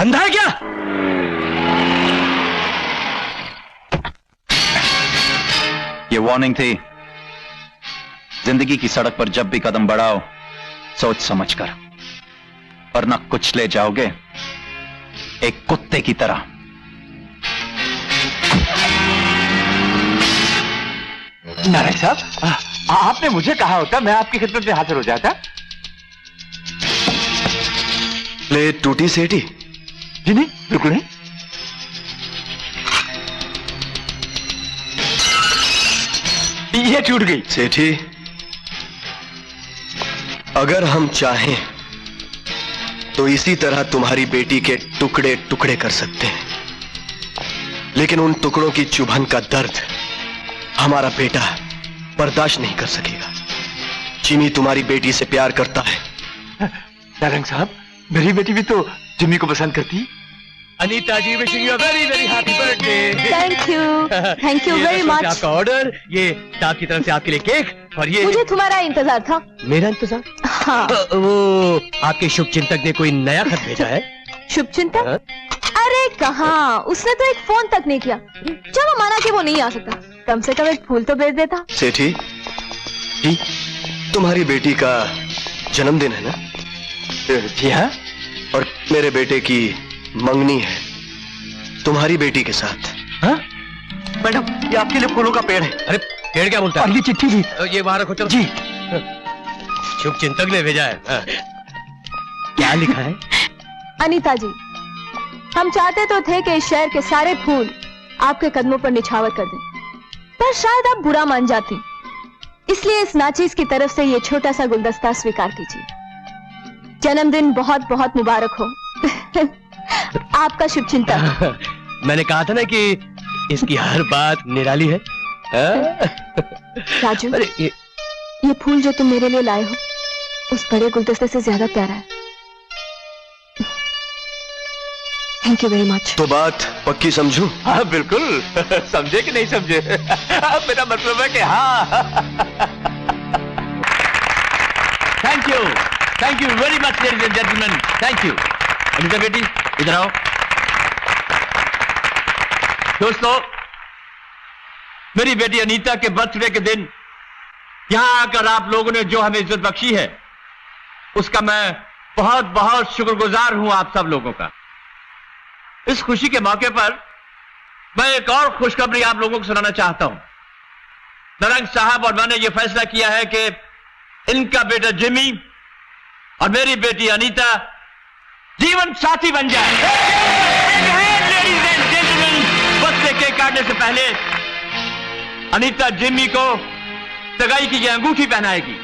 अंधा है क्या? ये वार्निंग थी। जिंदगी की सड़क पर जब भी कदम बढ़ाओ सोच समझ कर, वरना कुछ ले जाओगे एक कुत्ते की तरह। नारायण साहब, आपने मुझे कहा होता, मैं आपकी खिदमत में हाजिर हो जाता। प्लेट टूटी सेठी? जी नहीं, बिल्कुल नहीं। ये टूट गई। सेठी, अगर हम चाहें तो इसी तरह तुम्हारी बेटी के टुकड़े टुकड़े कर सकते हैं, लेकिन उन टुकड़ों की चुभन का दर्द हमारा बेटा बर्दाश्त नहीं कर सकेगा। जिमी तुम्हारी बेटी से प्यार करता है। नारंग साहब, मेरी बेटी भी तो जिमी को पसंद करती। Anita ji, wishing you a very very happy birthday. Thank you very much. आपका ऑर्डर, ये स्टाफ की तरफ से आपके लिए केक, और ये मुझे तुम्हारा इंतजार था। मेरा इंतजार? हाँ। वो आपके शुभ चिंतक ने कोई नया खत भेजा है। शुभ चिंतक? अरे कहाँ, उसने तो एक फोन तक नहीं किया। चलो माना कि वो नहीं आ सकता, कम से कम एक फूल तो भेज देता। सेठी जी, तुम्हारी बेटी का जन्मदिन है ना? जी हाँ। और मेरे बेटे की मंगनी है तुम्हारी बेटी के साथ। हाँ? मैडम, ये आपके लिए फूलों का पेड़ है। अरे पेड़ क्या बोलता है? और ये चिट्ठी भी। ये वहां रखो, चलो। जी। शुभ चिंतक ने भेजा है। क्या लिखा है? अनीता जी, हम चाहते तो थे कि इस शहर के सारे फूल आपके कदमों पर निछावर कर दें, पर शायद आप बुरा मान जाती, इसलिए इस नाचीज की तरफ से ये छोटा सा गुलदस्ता स्वीकार कीजिए। जन्मदिन बहुत बहुत मुबारक हो। आपका शुभ चिंतक। मैंने कहा था ना कि इसकी हर बात निराली है। राजू, अरे ये फूल जो तुम मेरे लिए लाए हो उस बड़े गुलदस्ते से ज्यादा प्यारा है। Thank you very much. तो बात पक्की समझूं? हाँ बिल्कुल। समझे कि नहीं समझे? मेरा मतलब है कि हाँ। Thank you very much ladies and gentleman, thank you. Anita बेटी, इधर आओ। दोस्तों, मेरी बेटी अनीता के बर्थडे के दिन यहां आकर आप लोगों ने जो हमें इज्जत बख्शी है, उसका मैं बहुत बहुत शुक्रगुजार हूं आप सब लोगों का। इस खुशी के मौके पर मैं एक और खुशखबरी आप लोगों को सुनाना चाहता हूं। नारंग साहब और मैंने यह फैसला किया है कि इनका बेटा जिमी और मेरी बेटी अनीता जीवन साथी बन जाए। Ladies and gentleman, birthday cake काटने से पहले अनीता जिमी को सगाई की यह अंगूठी पहनाएगी।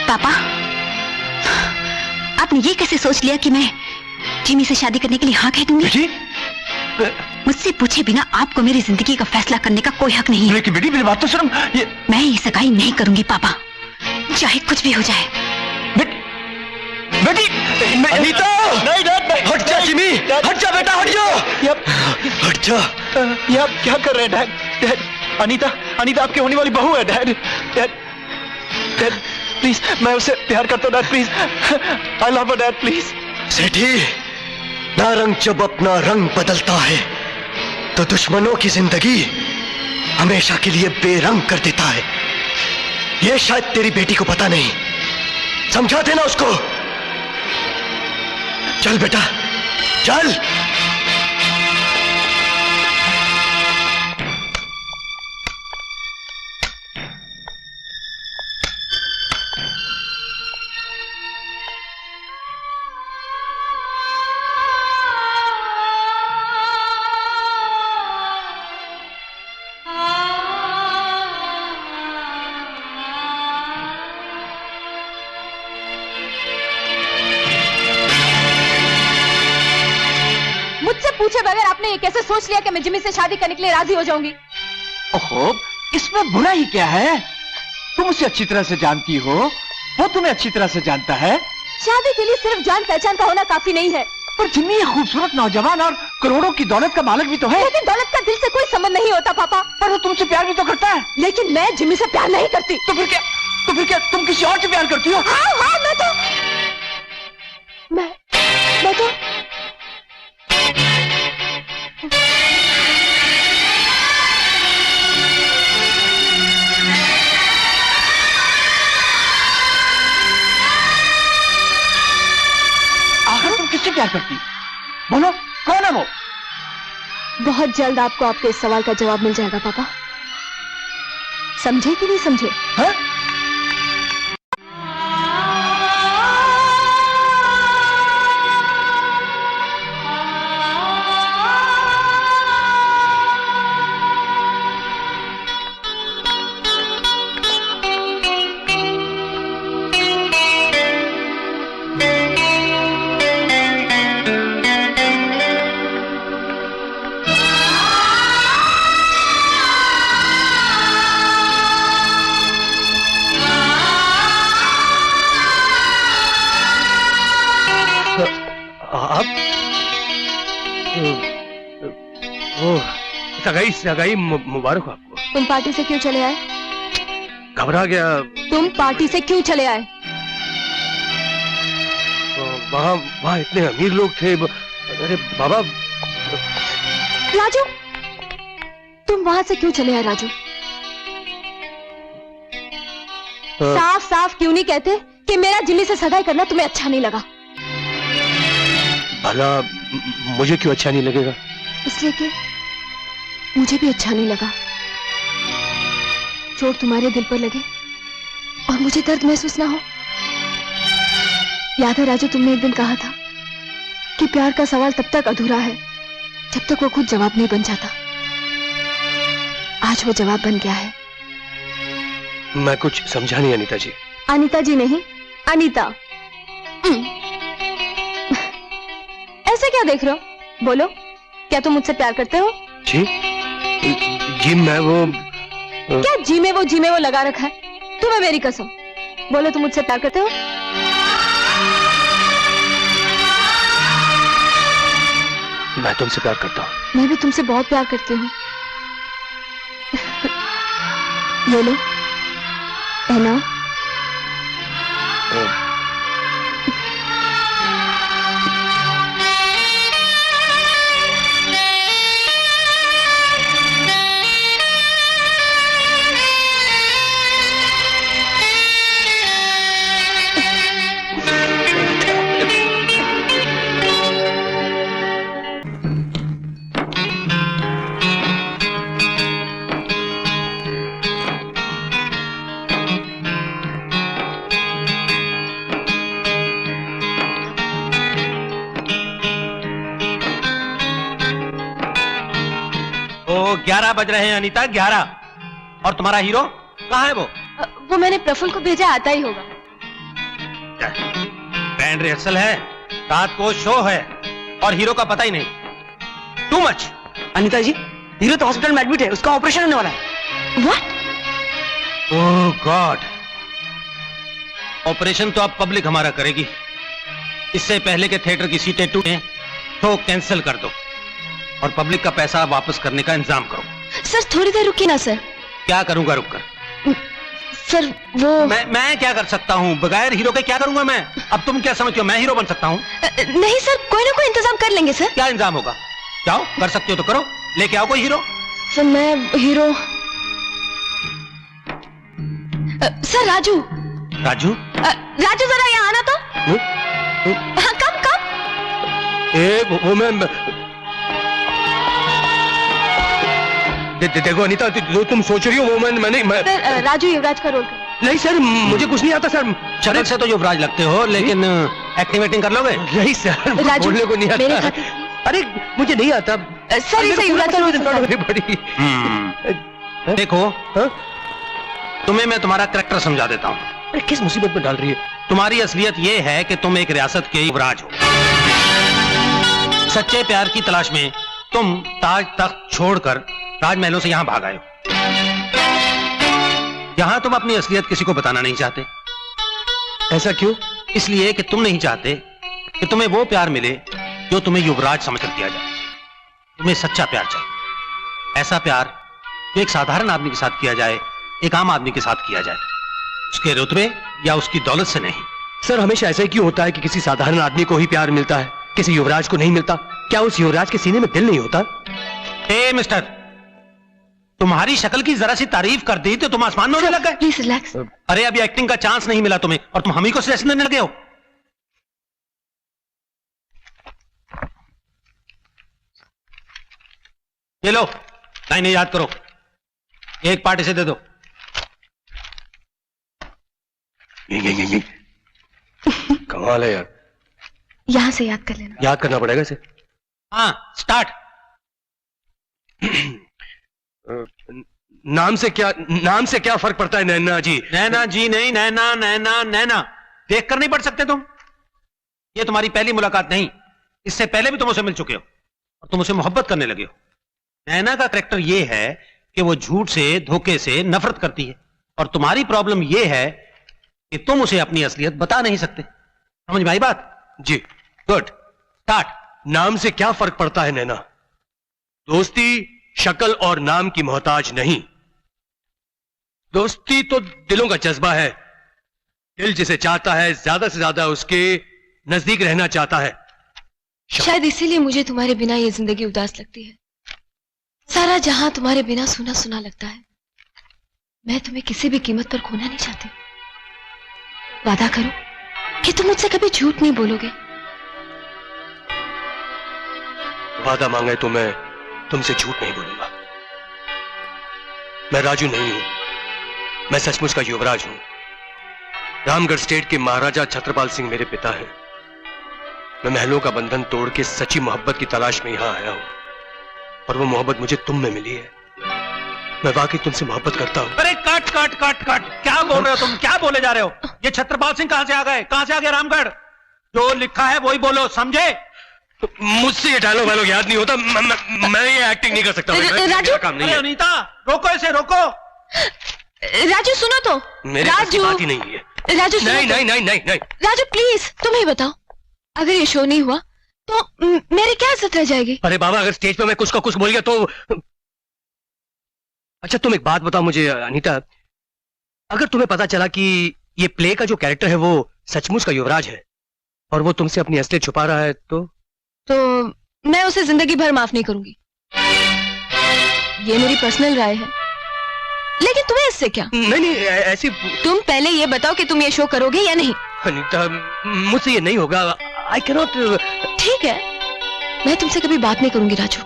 पापा, आपने ये कैसे सोच लिया कि मैं जिमी से शादी करने के लिए हाँ कह दूंगी? मुझसे पूछे बिना आपको मेरी जिंदगी का फैसला करने का कोई हक नहीं है। लेकिन बेटी, मेरी बात तो सुनो। मैं ये सगाई नहीं करूंगी पापा, चाहे कुछ भी हो जाए। बेटी, अनीता! नहीं डैड, नहीं। हट जा जिमी, हट जा बेटा, हट जा। हट जा। ये आप क्या कर रहे हैं डैड? डैड, अनीता आपकी होने वाली बहू है डैड। डैड प्लीज, मैं उसे प्यार करता हूँ dad, please. I love her dad, please. Sethi, Narang जब अपना रंग बदलता है तो दुश्मनों की जिंदगी हमेशा के लिए बेरंग कर देता है। ये शायद तेरी बेटी को पता नहीं, समझा देना उसको। चल बेटा, चल। पूछे बगैर आपने ये कैसे सोच लिया कि मैं जिमी से शादी करने के लिए राजी हो जाऊंगी? ओहो, इसमें बुरा ही क्या है? तुम उसे अच्छी तरह से जानती हो, वो तुम्हें अच्छी तरह से जानता है। शादी के लिए सिर्फ जान पहचान का होना काफी नहीं है। पर जिम्मी ये खूबसूरत नौजवान और करोड़ों की दौलत का मालिक भी तो है। लेकिन दौलत का दिल से कोई संबंध नहीं होता पापा। पर वो तुमसे प्यार भी तो करता है। लेकिन मैं जिम्मी से प्यार नहीं करती। तो फिर क्या तुम किसी और से प्यार करती हो? हाँ मैं तो आखिर तुम किससे प्यार करती? बोलो, कौन है वो? बहुत जल्द आपको आपके इस सवाल का जवाब मिल जाएगा पापा। समझे कि नहीं समझे? है? सगाई मुबारक हो आपको। तुम पार्टी से क्यों चले आए? घबरा गया। तुम पार्टी से क्यों चले आए? वहाँ इतने अमीर लोग थे। अरे बाबा। राजू, तुम वहां से क्यों चले आए राजू? साफ साफ क्यों नहीं कहते कि मेरा जिम्मी से सगाई करना तुम्हें अच्छा नहीं लगा? भला मुझे क्यों अच्छा नहीं लगेगा? इसलिए कि मुझे भी अच्छा नहीं लगा। चोट तुम्हारे दिल पर लगे और मुझे दर्द महसूस ना हो। याद है राजू, तुमने एक दिन कहा था कि प्यार का सवाल तब तक अधूरा है जब तक वो खुद जवाब नहीं बन जाता। आज वो जवाब बन गया है। मैं कुछ समझा नहीं अनीता जी। अनीता जी नहीं, अनीता। ऐसे क्या देख रहे हो? बोलो, क्या तुम मुझसे प्यार करते हो? जी मैं वो क्या जी में वो लगा रखा है? तुम्हें मेरी कसम, बोलो तुम मुझसे प्यार करते हो? मैं तुमसे प्यार करता हूँ। मैं भी तुमसे बहुत प्यार करती हूँ। ये लो, पहनाओ। ओ 11 बज रहे हैं अनीता, 11। और तुम्हारा हीरो कहाँ है? वो मैंने प्रफुल्ल को भेजा, आता ही होगा। बैंड रिहर्सल है, रात को शो है और हीरो का पता ही नहीं। Too much. Anita ji, hero तो हॉस्पिटल में एडमिट है, उसका ऑपरेशन होने वाला है। व्हाट? Oh God. ऑपरेशन तो अब पब्लिक हमारा करेगी। इससे पहले के थिएटर की सीटें टूटे तो कैंसिल कर दो और पब्लिक का पैसा वापस करने का इंतजाम करो। सर थोड़ी देर रुकिए ना सर। क्या करूंगा रुक कर? सर वो मैं क्या कर सकता हूँ? बगैर हीरो के क्या करूंगा मैं? अब तुम क्या समझते हो मैं हीरो बन सकता हूँ? नहीं सर, कोई ना कोई इंतजाम कर लेंगे सर। क्या इंतजाम होगा? जाओ, कर सकते हो तो करो, लेके आओ कोई हीरो। सर मैं हीरो सर राजू। राजू? राजू जरा यहाँ आना तो। हाँ कब? वो मैं देखो अनीता, जो तुम सोच रही हो वो मैं सर राजू युवराज का रोल कर। नहीं सर, मुझे कुछ नहीं आता सर। शक्ल से तो युवराज लगते हो, लेकिन एक्टिंग कर लोगे? नहीं सर, राजू, बोलने को नहीं मेरे आता। अरे मुझे नहीं आता सर, इसे युवराज का रोल बड़ी। देखो तुम्हें मैं तुम्हारा कैरेक्टर समझा देता हूँ। अरे किस मुसीबत में डाल रही है? तुम्हारी असलियत ये है कि तुम एक रियासत के युवराज हो। सच्चे प्यार की तलाश में तुम ताज तख्त छोड़कर राजमहलों से यहां भाग आए हो। यहां तुम अपनी असलियत किसी को बताना नहीं चाहते। ऐसा क्यों? इसलिए कि तुम नहीं चाहते कि तुम्हें वो प्यार मिले जो तुम्हें युवराज समझकर किया जाए। तुम्हें सच्चा प्यार चाहिए, ऐसा प्यार जो एक साधारण आदमी के साथ किया जाए, एक आम आदमी के साथ किया जाए, उसके रुतबे या उसकी दौलत से नहीं। सर हमेशा ऐसा ही क्यों होता है कि किसी साधारण आदमी को ही प्यार मिलता है, किसी युवराज को नहीं मिलता? क्या उस युवराज के सीने में दिल नहीं होता? ए मिस्टर, तुम्हारी शक्ल की जरा सी तारीफ कर दी तो तुम आसमान में उड़ने लग गए। Please relax. अरे अभी एक्टिंग का चांस नहीं मिला तुम्हें और तुम हम ही को सजेशन देने लगे हो। ये लो, लाइनें याद करो, एक पार्ट इसे दे दो। कमाल है यार, यहाँ से याद कर लेना। याद करना पड़ेगा इसे। हाँ स्टार्ट। नाम से क्या फर्क पड़ता है नैना जी? नैना जी नहीं, नैना नैना नैना। देख कर नहीं पढ़ सकते तुम? ये तुम्हारी पहली मुलाकात नहीं, इससे पहले भी तुम उसे मिल चुके हो और तुम उसे मोहब्बत करने लगे हो। नैना का कैरेक्टर ये है कि वो झूठ से, धोखे से नफरत करती है और तुम्हारी प्रॉब्लम ये है कि तुम उसे अपनी असलियत बता नहीं सकते। समझ में आई बात? जी गुड। स्टार्ट। नाम से क्या फर्क पड़ता है नैना? दोस्ती शक्ल और नाम की मोहताज नहीं। दोस्ती तो दिलों का जज्बा है। दिल जिसे चाहता है ज्यादा से ज्यादा उसके नजदीक रहना चाहता है। शायद इसीलिए मुझे तुम्हारे बिना ये जिंदगी उदास लगती है। सारा जहां तुम्हारे बिना सुना सुना लगता है। मैं तुम्हें किसी भी कीमत पर खोना नहीं चाहती। वादा करो कि तुम मुझसे कभी झूठ नहीं बोलोगे। वादा मांगे तो मैं तुमसे झूठ नहीं बोलूंगा। मैं राजू नहीं हूं, मैं सचमुच का युवराज हूं। रामगढ़ स्टेट के महाराजा छत्रपाल सिंह मेरे पिता हैं। मैं महलों का बंधन तोड़ के सच्ची मोहब्बत की तलाश में यहां आया हूं और वो मोहब्बत मुझे तुम में मिली है। मैं वाकई तुमसे मोहब्बत करता हूं। अरे कट कट कट कट, क्या बोल रहे हो तुम? क्या बोले जा रहे हो? ये छत्रपाल सिंह कहां से आ गए? कहां से आ गए रामगढ़? जो लिखा है वही बोलो, समझे? मुझसे ये डायलॉग वालोग याद नहीं होता। मैं ये एक्टिंग नहीं कर सकता। राजू, काम नहीं अरे है। अनीता रोको इसे, रोको। राजू सुनो तो। मेरे पास की राजू, बात ही नहीं है। राजू सुनो नहीं तो। नहीं नहीं नहीं नहीं। राजू प्लीज तुम ही बताओ, अगर ये शो नहीं हुआ तो मेरी क्या इज्जत रह जाएगी? अरे बाबा, अगर स्टेज पे मैं कुछ का कुछ बोल गया तो। अच्छा तुम एक बात बताओ मुझे अनीता, अगर तुम्हें पता चला कि ये प्ले का जो कैरेक्टर है वो सचमुच का युवराज है और वो तुमसे अपनी असलियत छुपा रहा है तो मैं उसे जिंदगी भर माफ नहीं करूंगी। ये मेरी पर्सनल राय है, लेकिन तुम्हें इससे क्या? नहीं नहीं ऐसी। तुम पहले ये बताओ कि तुम ये शो करोगे या नहीं। अनीता मुझसे ये नहीं होगा। I cannot. ठीक है, मैं तुमसे कभी बात नहीं करूंगी राजू।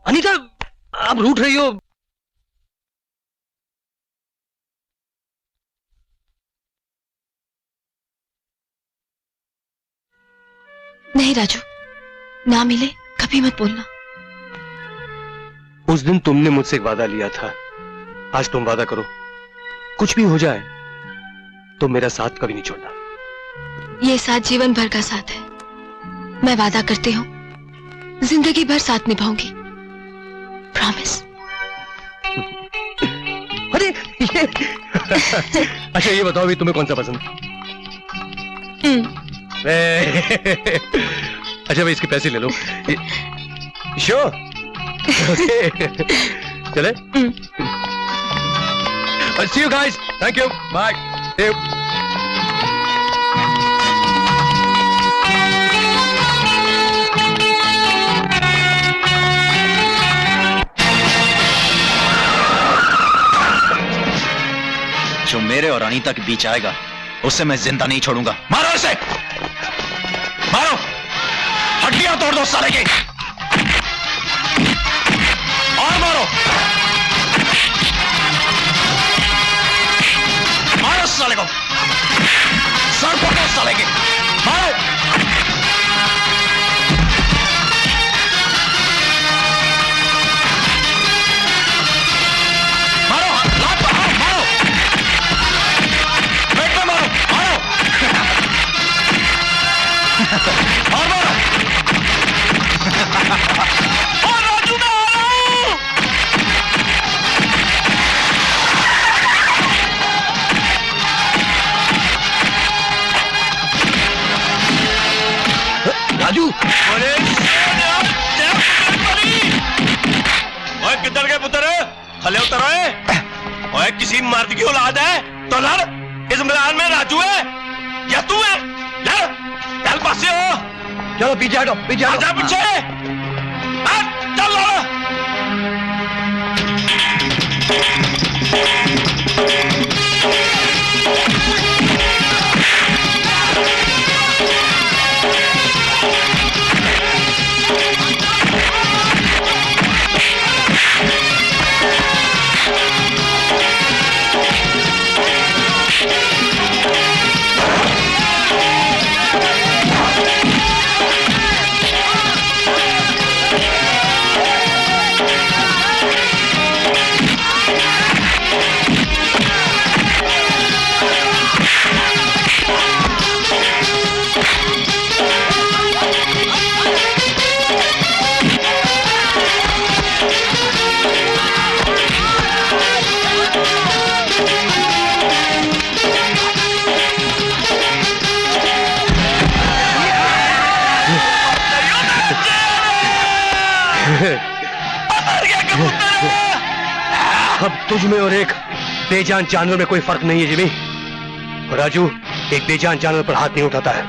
अनीता आप रूठ रही हो। नहीं राजू, ना मिले कभी मत बोलना। उस दिन तुमने मुझसे एक वादा लिया था, आज तुम वादा करो कुछ भी हो जाए तो मेरा साथ कभी नहीं छोड़ना। ये साथ जीवन भर का साथ है। मैं वादा करती हूँ जिंदगी भर साथ निभाऊंगी। प्रॉमिस। अरे ये अच्छा ये बताओ भी तुम्हें कौन सा पसंद? अच्छा भाई इसके पैसे ले लो। श्योर। चले। See you guys. Thank you. Bye. See you. जो मेरे और अनीता के बीच आएगा उसे मैं जिंदा नहीं छोड़ूंगा। मारो इसे, मारो, हड्डियां तोड़ दो साले की, और मारो, मारो साले को, सर पकड़ो साले की, मारो। मारो, लात मारो, मारो, पेट में मारो, मारो, और मारो। थले उतर ओए। ओए किसी मर्द की औलाद है तो लड़। इस मैदान में राजू है या तू है? लड़, चल पासे हो। चलो पीछे हटो, पीछे हटो। आजा पीछे, चल लड़। अब तुझ में और एक बेजान जानवर में कोई फर्क नहीं है जिमी। और राजू एक बेजान जानवर पर हाथ नहीं उठाता है।